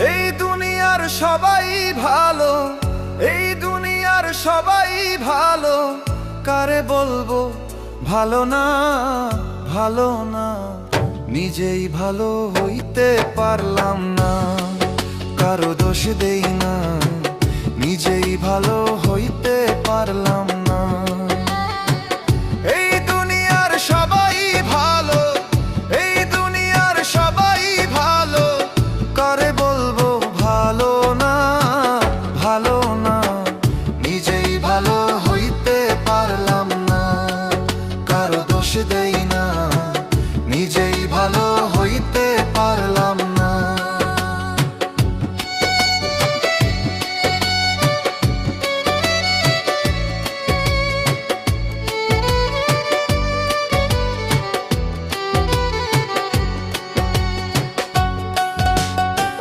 এই দুনিয়ার সবাই ভালো, এই দুনিয়ার সবাই ভালো, কারে বলবো ভালো না, ভালো না। নিজেই ভালো হইতে পারলাম না, কারো দোষ দেই না, নিজেই ভালো